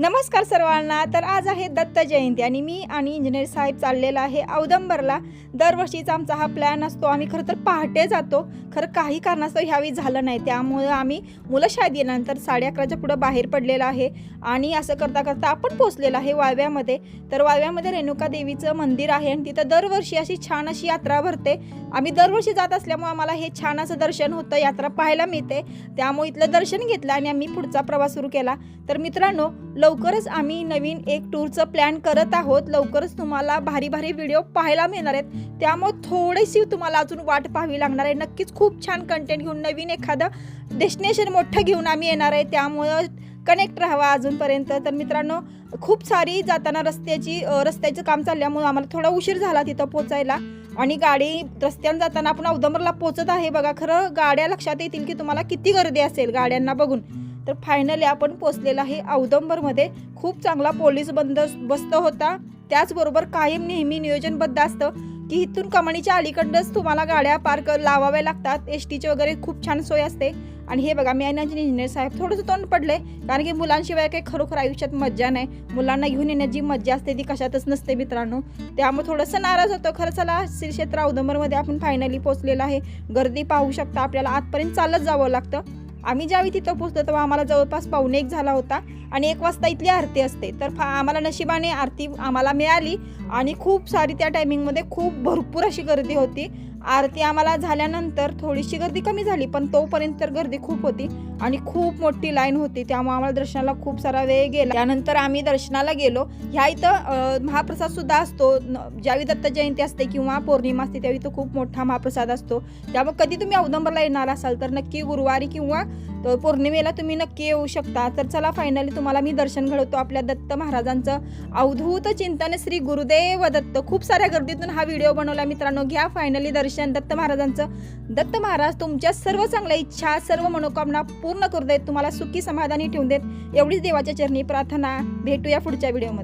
नमस्कार सर्वांना। तर आज आहे दत्त जयंती आणि मी आणि इंजिनियर साहेब चाललेला आहे औदंबरला। दरवर्षीचा आमचा हा प्लॅन असतो। आम्ही खरं तर पहाटे जातो, खरं काही कारणास्तव ह्यावेळी झालं नाही, त्यामुळे आम्ही मुलं शाळेत गेल्यानंतर 11:30च्या पुढे बाहेर पडलेला आहे आणि असं करता करता आपण पोहोचलेला आहे वाळव्यामध्ये। तर वाळव्यामध्ये रेणुका देवीचं मंदिर आहे आणि तिथं दरवर्षी अशी छान अशी यात्रा भरते। आम्ही दरवर्षी जात असल्यामुळे आम्हाला हे छान असं दर्शन होतं, यात्रा पाहायला मिळते, त्यामुळे इथलं दर्शन घेतलं आणि आम्ही पुढचा प्रवास सुरू केला। तर मित्रांनो, लवकरच आम्ही नवीन एक टूरचं प्लॅन करत आहोत। लवकरच तुम्हाला भारी भारी व्हिडिओ पाहायला मिळणार आहेत, त्यामुळे थोडीशी तुम्हाला अजून वाट पाहावी लागणार आहे। नक्कीच खूप छान कंटेंट घेऊन नवीन एखादं डेस्टिनेशन मोठं घेऊन आम्ही येणार आहे, त्यामुळे कनेक्ट राहावा अजूनपर्यंत। तर मित्रांनो, खूप सारी जाताना रस्त्याचं काम चालल्यामुळे आम्हाला थोडा उशीर झाला तिथं पोचायला आणि गाडी रस्त्याने जाताना आपण औदंबरला पोचत आहे बघा। खरं गाड्या लक्षात येतील की तुम्हाला किती गर्दी असेल गाड्यांना बघून। तर फायनली आपण पोचलेलो आहे औदंबरमध्ये। खूप चांगला पोलीस बंदोबस्त होता, त्याचबरोबर कायम नेहमी नियोजनबद्ध असतं की इथून कमानीच्या अलीकडच तुम्हाला गाड्या पार्क लावाव्या लागतात। एसटीची वगैरे खूप छान सोय असते। आणि हे बघा, मी आणि इंजिनियर साहेब थोडंसं तोंड पडले, कारण की मुलांशिवाय काही खरोखर आयुष्यात मज्जा नाही। मुलांना घेऊन येण्याची मज्जा असते ती कशातच नसते मित्रांनो, त्यामुळे थोडंसं नाराज होतं। खरं चला, श्री क्षेत्र औदंबरमध्ये आपण फायनली पोहोचलेलं आहे। गर्दी पाहू शकता, आपल्याला आतपर्यंत चालत जावं लागतं। आम्ही ज्यावेळी तिथं पोहोचलो तेव्हा आम्हाला जवळपास 1:15 झाला होता आणि 1 वाजता इथली आरती असते। तर आम्हाला नशिबाने आरती आम्हाला मिळाली आणि खूप सारी त्या टायमिंगमध्ये खूप भरपूर अशी गर्दी होती। आरती आम्हाला झाल्यानंतर थोडीशी गर्दी कमी झाली, पण तोपर्यंत तर गर्दी खूप होती आणि खूप मोठी लाईन होती, त्यामुळे आम्हाला दर्शनाला खूप सारा वेळ गेला। त्यानंतर आम्ही दर्शनाला गेलो। ह्या इथं महाप्रसाद सुद्धा असतो, ज्यावेळी दत्त जयंती असते किंवा पौर्णिमा असते त्यावेळी तो खूप मोठा महाप्रसाद असतो। त्यामुळे कधी तुम्ही औदंबरला येणार असाल तर नक्की गुरुवारी किंवा पौर्णिमेला तुम्ही नक्की येऊ शकता। तर चला, फायनली तुम्हाला मी दर्शन घडवतो आपल्या दत्त महाराजांचं। अवधूत चिंतन श्री गुरुदेव दत्त। खूप साऱ्या गर्दीतून हा व्हिडिओ बनवला मित्रांनो, घ्या फायनली दर्शन दत्त महाराजांचं। दत्त महाराज तुमच्या सर्व चांगल्या इच्छा, सर्व मनोकामना पूर्ण करू देत, तुम्हाला सुखी समाधानी ठेवून देत, एवढीच देवाच्या चरणी प्रार्थना। भेटूया पुढच्या व्हिडिओमध्ये।